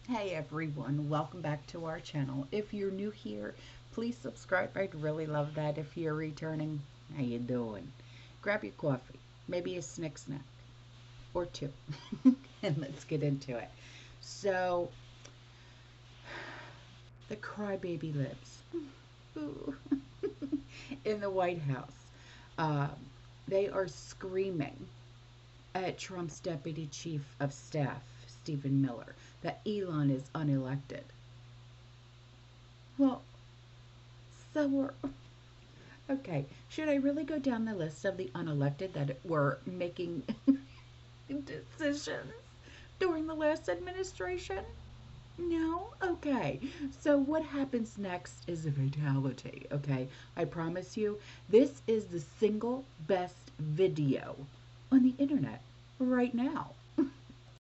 Hey everyone, welcome back to our channel. If you're new here, please subscribe. I'd really love that. If you're returning, how you doing? Grab your coffee, maybe a Snick snack or two, and let's get into it. So, the crybaby lives in the White House. Um, they are screaming at Trump's deputy chief of staff, Stephen Miller, that Elon is unelected. Well, so we're okay. Should I really go down the list of the unelected that were making decisions during the last administration? No? Okay. So, what happens next is a fatality, okay? I promise you, this is the single best video on the internet right now.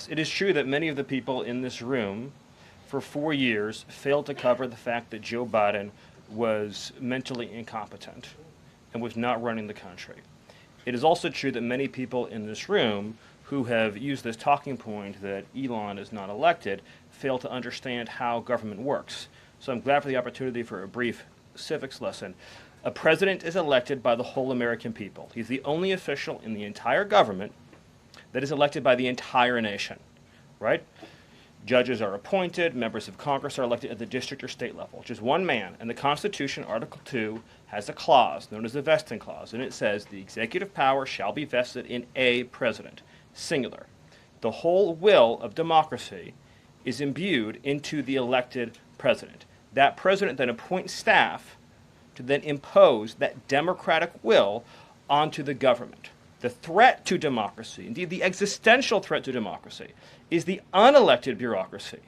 It is true that many of the people in this room for 4 years failed to cover the fact that Joe Biden was mentally incompetent and was not running the country. It is also true that many people in this room who have used this talking point that Elon is not elected fail to understand how government works. So I'm glad for the opportunity for a brief civics lesson. A president is elected by the whole American people. He's the only official in the entire government that is elected by the entire nation, right? Judges are appointed, members of Congress are elected at the district or state level, just one man. And the Constitution, Article 2, has a clause known as the vesting clause, and it says the executive power shall be vested in a president, singular. The whole will of democracy is imbued into the elected president. That president then appoints staff to then impose that democratic will onto the government. The threat to democracy, indeed the existential threat to democracy, is the unelected bureaucracy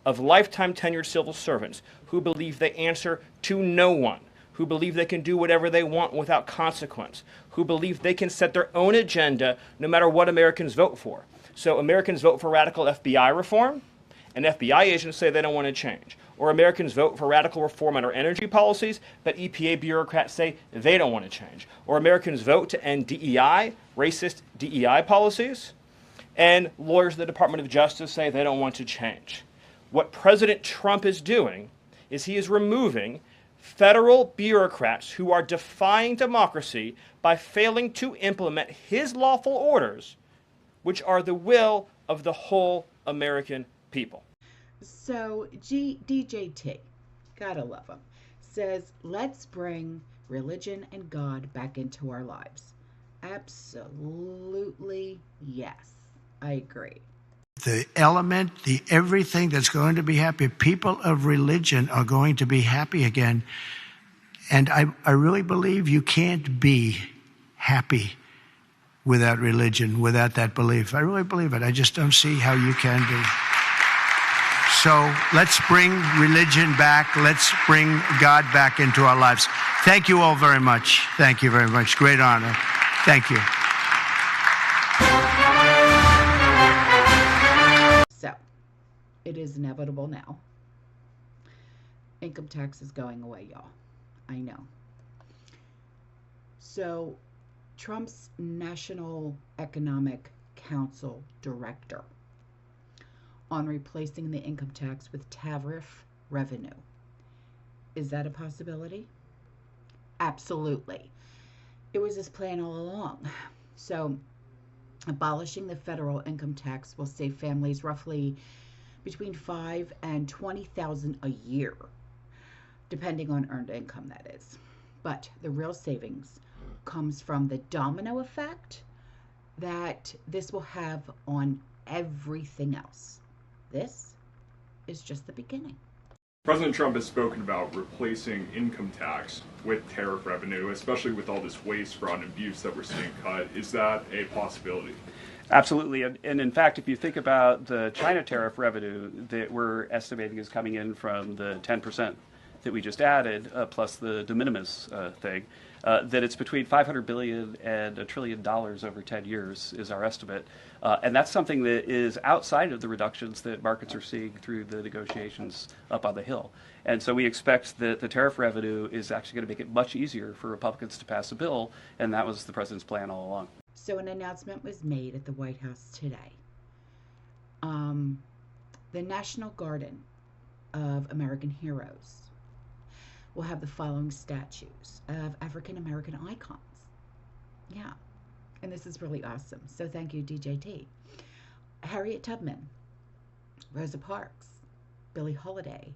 of lifetime tenured civil servants who believe they answer to no one, who believe they can do whatever they want without consequence, who believe they can set their own agenda no matter what Americans vote for. So Americans vote for radical FBI reform, and FBI agents say they don't want to change. Or Americans vote for radical reform on our energy policies, but EPA bureaucrats say they don't want to change. Or Americans vote to end DEI, racist DEI policies, and lawyers at the Department of Justice say they don't want to change. What President Trump is doing is he is removing federal bureaucrats who are defying democracy by failing to implement his lawful orders, which are the will of the whole American people. So, DJT, gotta love him, says, let's bring religion and God back into our lives. Absolutely, yes. I agree. The element, the everything that's going to be happy. People of religion are going to be happy again. And I really believe you can't be happy without religion, without that belief. I really believe it. I just don't see how you can be. So let's bring religion back. Let's bring God back into our lives. Thank you all very much. Thank you very much. Great honor. Thank you. So, it is inevitable now. Income tax is going away, y'all. I know. So, Trump's National Economic Council director on replacing the income tax with tariff revenue. Is that a possibility? Absolutely. It was his plan all along. So, abolishing the federal income tax will save families roughly between $5,000 and $20,000 a year, depending on earned income, that is. But the real savings comes from the domino effect that this will have on everything else. This is just the beginning. President Trump has spoken about replacing income tax with tariff revenue, especially with all this waste, fraud, and abuse that we're seeing cut. Is that a possibility? Absolutely. And in fact, if you think about the China tariff revenue that we're estimating is coming in from the 10% that we just added, plus the de minimis thing, that it's between $500 billion and $1 trillion over 10 years is our estimate. And that's something that is outside of the reductions that markets are seeing through the negotiations up on the Hill. And so we expect that the tariff revenue is actually going to make it much easier for Republicans to pass a bill, and that was the president's plan all along. So an announcement was made at the White House today. The National Garden of American Heroes will have the following statues of African American icons. Yeah, and this is really awesome. So thank you, DJT. Harriet Tubman, Rosa Parks, Billie Holiday,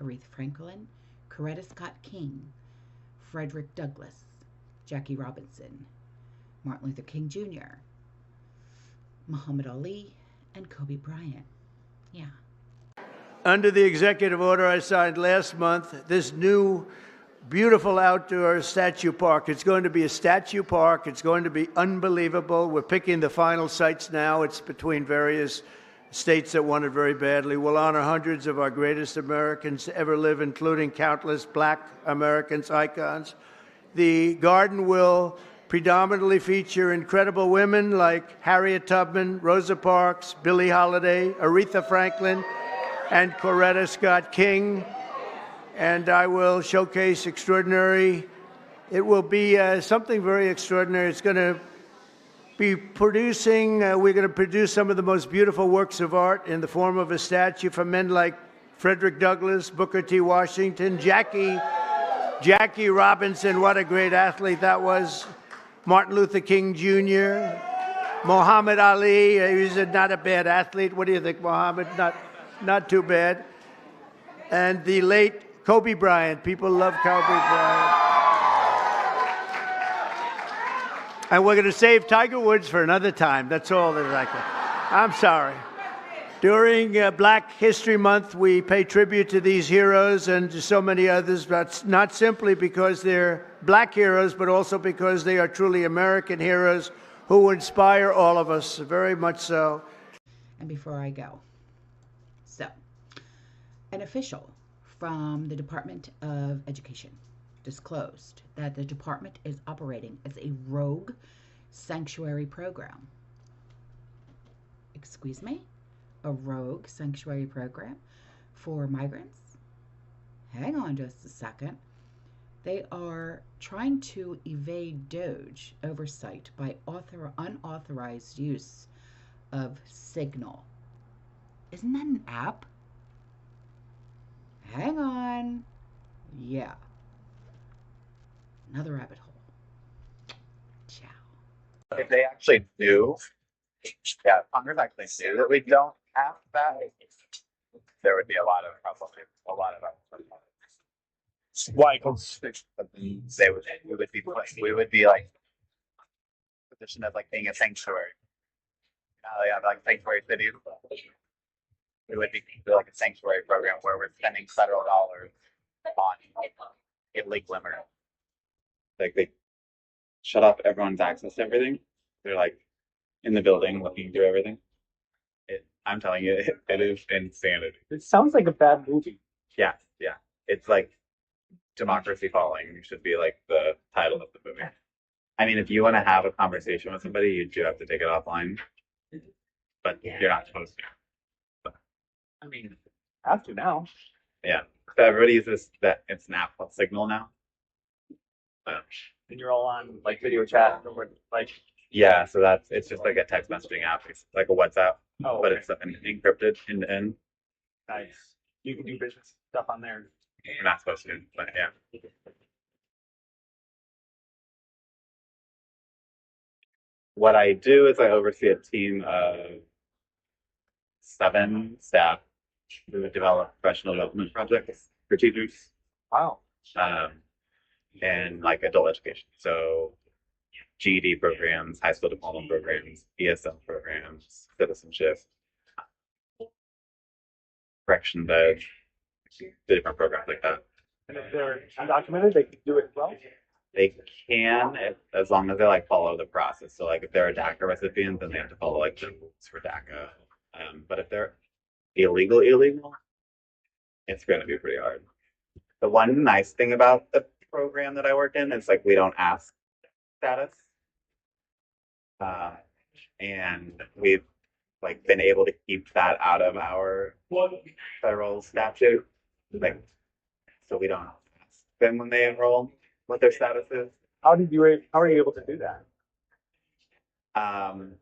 Aretha Franklin, Coretta Scott King, Frederick Douglass, Jackie Robinson, Martin Luther King Jr., Muhammad Ali, and Kobe Bryant. Yeah. Under the executive order I signed last month, this new beautiful outdoor statue park. It's going to be a statue park. It's going to be unbelievable. We're picking the final sites now. It's between various states that want it very badly. We'll honor hundreds of our greatest Americans to ever live, including countless Black Americans, icons. The garden will predominantly feature incredible women like Harriet Tubman, Rosa Parks, Billie Holiday, Aretha Franklin, and Coretta Scott King. And I will showcase extraordinary. It will be something very extraordinary. It's going to be producing, we're going to produce some of the most beautiful works of art in the form of a statue for men like Frederick Douglass, Booker T. Washington, Jackie Robinson, what a great athlete that was, Martin Luther King Jr., Muhammad Ali, he was not a bad athlete. What do you think, Muhammad? Not too bad. And the late Kobe Bryant. People love Kobe Bryant. And we're going to save Tiger Woods for another time. That's all that I can. I'm sorry. During Black History Month, we pay tribute to these heroes and to so many others, but not simply because they're Black heroes, but also because they are truly American heroes who inspire all of us, very much so. And before I go, so an official from the Department of Education disclosed that the department is operating as a rogue sanctuary program. Excuse me? A rogue sanctuary program for migrants? Hang on just a second. They are trying to evade DOGE oversight by unauthorized use of Signal. Isn't that an app? Hang on. Yeah. Another rabbit hole. Ciao. If they actually knew, yeah, Congress actually knew that we don't have that, there would be a lot of trouble. A lot of why? We would be like positioned as like being a sanctuary. Yeah, like sanctuary cities. We would be like a sanctuary program where we're spending federal dollars on illegal immigrants. Like they shut off everyone's access to everything. They're like in the building looking through everything. I'm telling you, it is insanity. It sounds like a bad movie. Yeah. It's like Democracy Falling should be like the title of the movie. I mean, if you want to have a conversation with somebody, you do have to take it offline. But you're not supposed to. I mean, have to now. Yeah. So everybody uses that it's an app called Signal now. And you're all on like video chat or like. Yeah, so it's just like a text messaging app. It's like a WhatsApp, but it's encrypted end to end. Nice. You can do business stuff on there. We're not supposed to, but yeah. What I do is I oversee a team of 7 staff who develop professional development projects for teachers. Wow. And like adult education. So GED programs, high school diploma programs, ESL programs, citizenship, correction ed, different programs like that. And if they're undocumented, they can do it as well? They can, as long as they like follow the process. So like if they're a DACA recipient, then they have to follow like the rules for DACA. But if they're illegal, it's going to be pretty hard. The one nice thing about the program that I work in is like we don't ask status. And we've like been able to keep that out of our federal statute. Like, so we don't ask them when they enroll what their status is. How are you able to do that?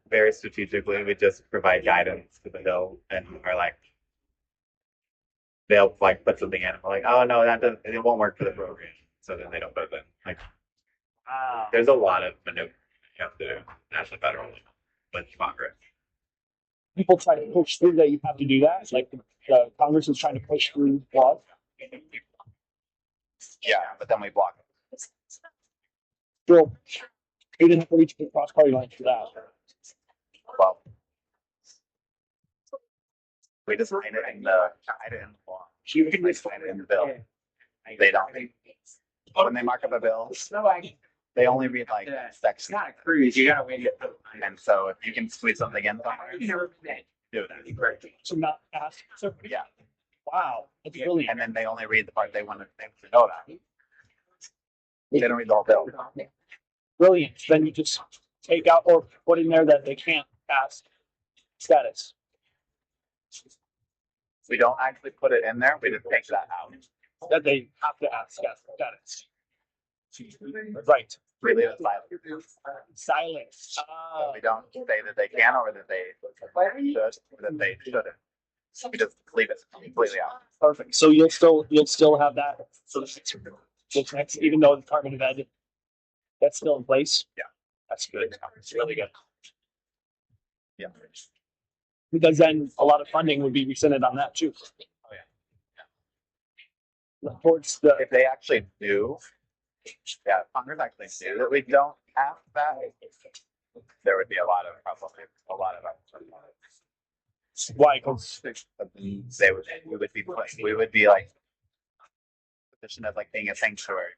Very strategically, we just provide guidance to the Hill and are like, they'll like put something in and we're like, oh no, that doesn't, it won't work for the program. So then they don't put it in. Like, Wow. there's a lot of maneuver you have to do national federal with Congress. People try to push through that you have to do that. Like the Congress is trying to push through laws. Yeah, but then we block it. Well, we didn't have to reach the cross party lines for that. Well, we just hide it in the law. You can Like, hide it in the bill. They don't. When they mark up a bill, they only read like section. Not a cruise. You gotta wait. And so if you can squeeze something in somewhere, do that. So not ask. So Yeah. wow, that's brilliant. And then they only read the part they want to know that. They don't read the whole bill. Brilliant. Then you just take out or put in there that they can't ask status. We don't actually put it in there. We just take that out. That they have to ask status. Right. We leave it silent. Silence. We don't say that they can or that they should or that they shouldn't. We just leave it completely out. Perfect. So you'll still have that for the next, even though the Department of Ed, that's still in place. Yeah. That's good. It's really good. Yeah. Because then a lot of funding would be rescinded on that too. Oh yeah. Towards the If they actually do, yeah, Congress actually do that we don't have that, there would be a lot of problems. A lot of why? 'Cause we would be like position of like being a sanctuary.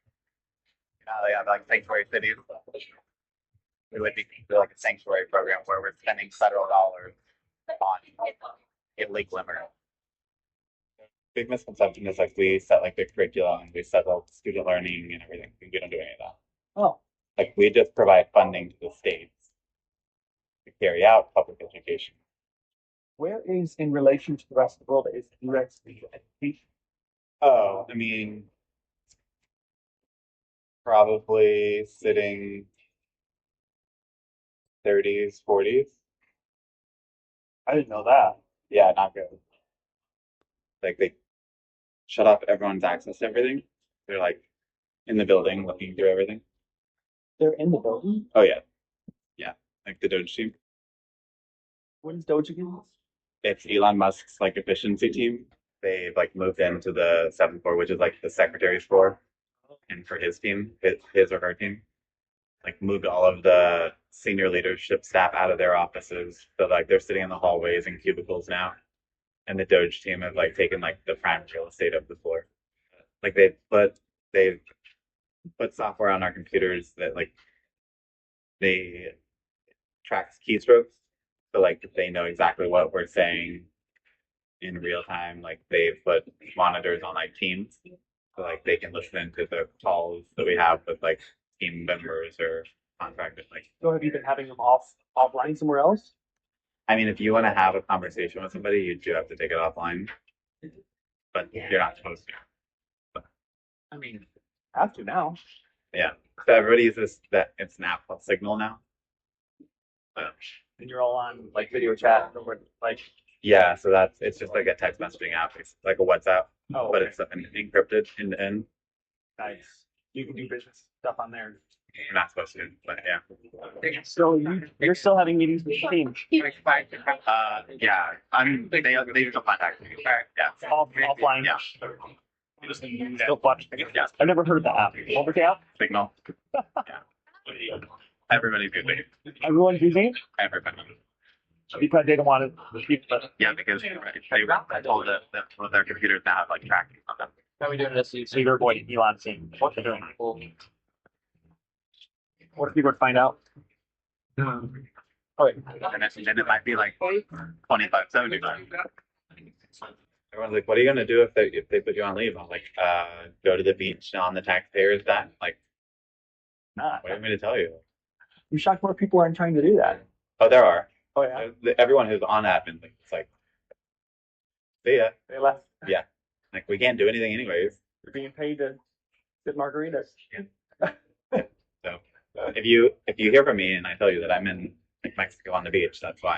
You know, they have like sanctuary cities. We would be like a sanctuary program where we're spending federal dollars on illegal immigrants. Big misconception is like we set like the curriculum and we set up student learning and everything. We don't do any of that. oh, Like we just provide funding to the states to carry out public education. where is in relation to the rest of the world is Purex education? Oh, I mean, probably sitting 30s, 40s. I didn't know that. Yeah, not good. Like they shut off everyone's access to everything. They're like in the building looking through everything. They're in the building. Oh yeah. Yeah. Like the DOGE team. What is DOGE again? It's Elon Musk's like efficiency team. They've like moved into the 7th floor, which is like the secretary's floor. And for his team, his or her team, like moved all of the senior leadership staff out of their offices. So like they're sitting in the hallways and cubicles now. And the DOGE team have like taken like the prime real estate of the floor. Like they've put software on our computers that like they tracks keystrokes. So like they know exactly what we're saying in real time. Like they've put monitors on like Teams. So like they can listen to the calls that we have with like team members or contractors. Like, So have you been having them offline somewhere else? I mean, if you want to have a conversation with somebody, you do have to take it offline, but you're not supposed to. I mean, have to now. Yeah. So everybody uses that. It's an app called Signal now. And you're all on like video chat or like. Yeah. So it's just like a text messaging app. It's like a WhatsApp, Oh, but okay. it's encrypted end to end. Nice. You can do business stuff on there. You're not supposed to, but yeah. So you're still having meetings with the team. Yeah. They usually contact me. Yeah. Offline. Yeah. Still fun. Yeah. I've never heard of the app. What was the app? Signal. Yeah. Everybody's using it. Everyone's using it Everybody. because they don't want to. Yeah, because I told them that one of their computers now have like tracking on them. How are we doing this? So you're avoiding Elon seeing what they're doing. What if people find out? Okay. And then it might be like 25, 75. Everyone's like, what are you gonna do if they put you on leave? I'm like, go to the beach on the taxpayers' dime. Like, Nah. what do you want me to tell you? I'm shocked more people aren't trying to do that. Oh, there are. Oh yeah. Everyone who's on admin, like, it's like, see ya. They left. Yeah. Like, we can't do anything anyways. They're being paid to get margaritas. So if you hear from me and I tell you that I'm in like Mexico on the beach, that's why.